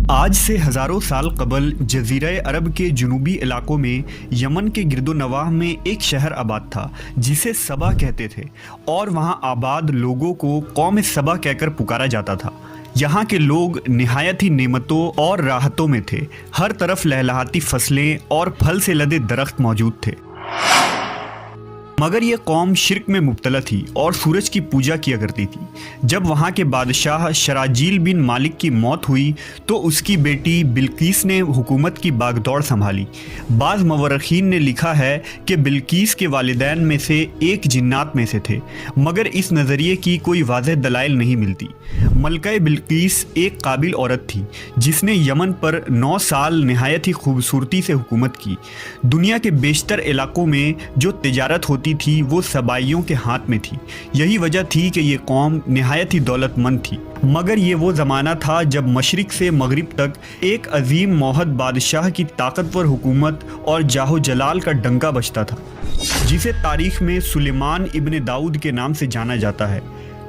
آج سے ہزاروں سال قبل جزیرہ عرب کے جنوبی علاقوں میں یمن کے گرد و نواح میں ایک شہر آباد تھا جسے سبا کہتے تھے، اور وہاں آباد لوگوں کو قوم سبا کہہ کر پکارا جاتا تھا۔ یہاں کے لوگ نہایت ہی نعمتوں اور راحتوں میں تھے، ہر طرف لہلہاتی فصلیں اور پھل سے لدے درخت موجود تھے۔ مگر یہ قوم شرک میں مبتلا تھی اور سورج کی پوجا کیا کرتی تھی۔ جب وہاں کے بادشاہ شراجیل بن مالک کی موت ہوئی تو اس کی بیٹی بلقیس نے حکومت کی باغ دوڑ سنبھالی۔ بعض مورخین نے لکھا ہے کہ بلقیس کے والدین میں سے ایک جنات میں سے تھے، مگر اس نظریے کی کوئی واضح دلائل نہیں ملتی۔ ملکہ بلقیس ایک قابل عورت تھی جس نے یمن پر 9 سال نہایت ہی خوبصورتی سے حکومت کی۔ دنیا کے بیشتر علاقوں میں جو تجارت ہوتی تھی وہ سبائیوں کے ہاتھ میں تھی، یہی وجہ تھی کہ یہ قوم نہایت ہی دولت مند تھی۔ مگر یہ وہ زمانہ تھا جب مشرق سے مغرب تک ایک عظیم موحد بادشاہ کی طاقتور حکومت اور جاہ و جلال کا ڈنکا بجتا تھا، جسے تاریخ میں سلیمان ابن داؤد کے نام سے جانا جاتا ہے۔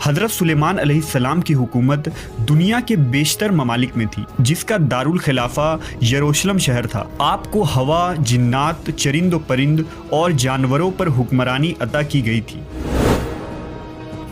حضرت سلیمان علیہ السلام کی حکومت دنیا کے بیشتر ممالک میں تھی، جس کا دارالخلافہ یروشلم شہر تھا۔ آپ کو ہوا، جنات، چرند و پرند اور جانوروں پر حکمرانی عطا کی گئی تھی۔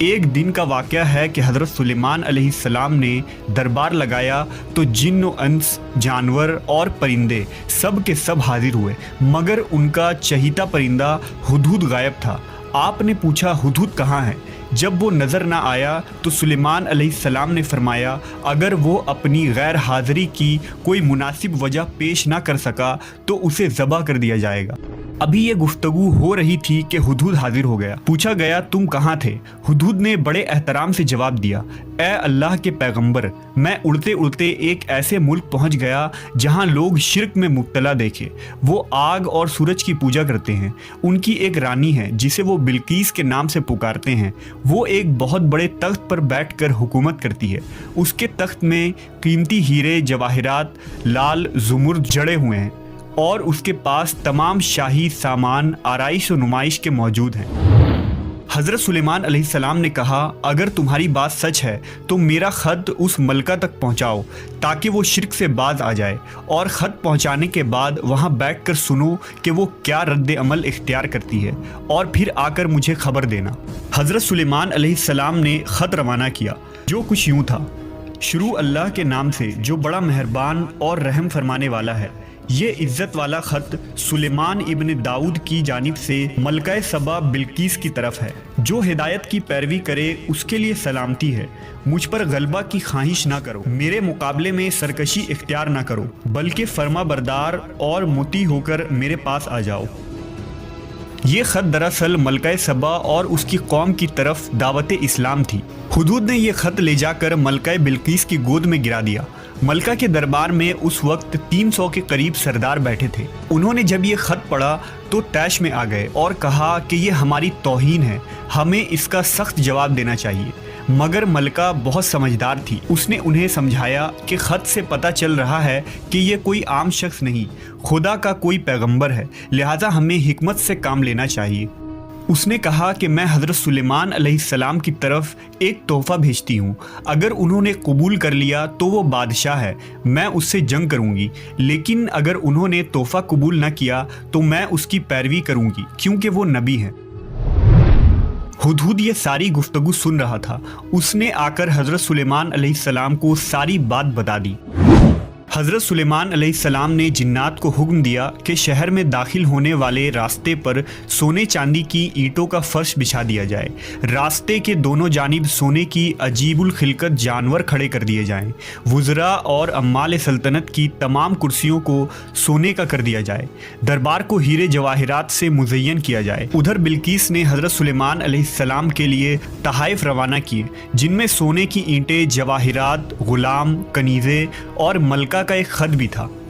ایک دن کا واقعہ ہے کہ حضرت سلیمان علیہ السلام نے دربار لگایا تو جن و انس، جانور اور پرندے سب کے سب حاضر ہوئے، مگر ان کا چہیتا پرندہ ہدہد غائب تھا۔ آپ نے پوچھا ہدہد کہاں ہے؟ جب وہ نظر نہ آیا تو سلیمان علیہ السلام نے فرمایا اگر وہ اپنی غیر حاضری کی کوئی مناسب وجہ پیش نہ کر سکا تو اسے ذبح کر دیا جائے گا۔ ابھی یہ گفتگو ہو رہی تھی کہ ہدہد حاضر ہو گیا۔ پوچھا گیا تم کہاں تھے؟ ہدہد نے بڑے احترام سے جواب دیا، اے اللہ کے پیغمبر، میں اڑتے اڑتے ایک ایسے ملک پہنچ گیا جہاں لوگ شرک میں مبتلا دیکھے۔ وہ آگ اور سورج کی پوجا کرتے ہیں۔ ان کی ایک رانی ہے جسے وہ بلقیس کے نام سے پکارتے ہیں۔ وہ ایک بہت بڑے تخت پر بیٹھ کر حکومت کرتی ہے۔ اس کے تخت میں قیمتی ہیرے جواہرات لال زمرد جڑے ہوئے ہیں، اور اس کے پاس تمام شاہی سامان آرائش و نمائش کے موجود ہیں۔ حضرت سلیمان علیہ السلام نے کہا اگر تمہاری بات سچ ہے تو میرا خط اس ملکہ تک پہنچاؤ تاکہ وہ شرک سے باز آ جائے، اور خط پہنچانے کے بعد وہاں بیٹھ کر سنو کہ وہ کیا رد عمل اختیار کرتی ہے، اور پھر آ کر مجھے خبر دینا۔ حضرت سلیمان علیہ السلام نے خط روانہ کیا، جو کچھ یوں تھا: شروع اللہ کے نام سے جو بڑا مہربان اور رحم فرمانے والا ہے۔ یہ عزت والا خط سلیمان ابن داؤد کی جانب سے ملکہ سبا بلقیس کی طرف ہے۔ جو ہدایت کی پیروی کرے اس کے لیے سلامتی ہے۔ مجھ پر غلبہ کی خواہش نہ کرو، میرے مقابلے میں سرکشی اختیار نہ کرو، بلکہ فرما بردار اور مطیع ہو کر میرے پاس آ جاؤ۔ یہ خط دراصل ملکہ سبا اور اس کی قوم کی طرف دعوت اسلام تھی۔ ہدہد نے یہ خط لے جا کر ملکہ بلقیس کی گود میں گرا دیا۔ ملکہ کے دربار میں اس وقت 300 کے قریب سردار بیٹھے تھے۔ انہوں نے جب یہ خط پڑھا تو طیش میں آ گئے اور کہا کہ یہ ہماری توہین ہے، ہمیں اس کا سخت جواب دینا چاہیے۔ مگر ملکہ بہت سمجھدار تھی، اس نے انہیں سمجھایا کہ خط سے پتہ چل رہا ہے کہ یہ کوئی عام شخص نہیں، خدا کا کوئی پیغمبر ہے، لہٰذا ہمیں حکمت سے کام لینا چاہیے۔ اس نے کہا کہ میں حضرت سلیمان علیہ السلام کی طرف ایک تحفہ بھیجتی ہوں، اگر انہوں نے قبول کر لیا تو وہ بادشاہ ہے، میں اس سے جنگ کروں گی، لیکن اگر انہوں نے تحفہ قبول نہ کیا تو میں اس کی پیروی کروں گی کیونکہ وہ نبی ہیں۔ ہدہد یہ ساری گفتگو سن رہا تھا۔ اس نے آ کر حضرت سلیمان علیہ السلام کو ساری بات بتا دی۔ حضرت سلیمان علیہ السلام نے جنات کو حکم دیا کہ شہر میں داخل ہونے والے راستے پر سونے چاندی کی اینٹوں کا فرش بچھا دیا جائے۔ راستے کے دونوں جانب سونے کی عجیب الخلقت جانور کھڑے کر دیے جائیں۔ وزراء اور عمال سلطنت کی تمام کرسیوں کو سونے کا کر دیا جائے۔ دربار کو ہیرے جواہرات سے مزین کیا جائے۔ ادھر بلقیس نے حضرت سلیمان علیہ السلام کے لیے تحائف روانہ کیے، جن میں سونے کی اینٹیں، جواہرات، غلام، کنیزیں اور ملکہ کا ایک خط بھی تھا۔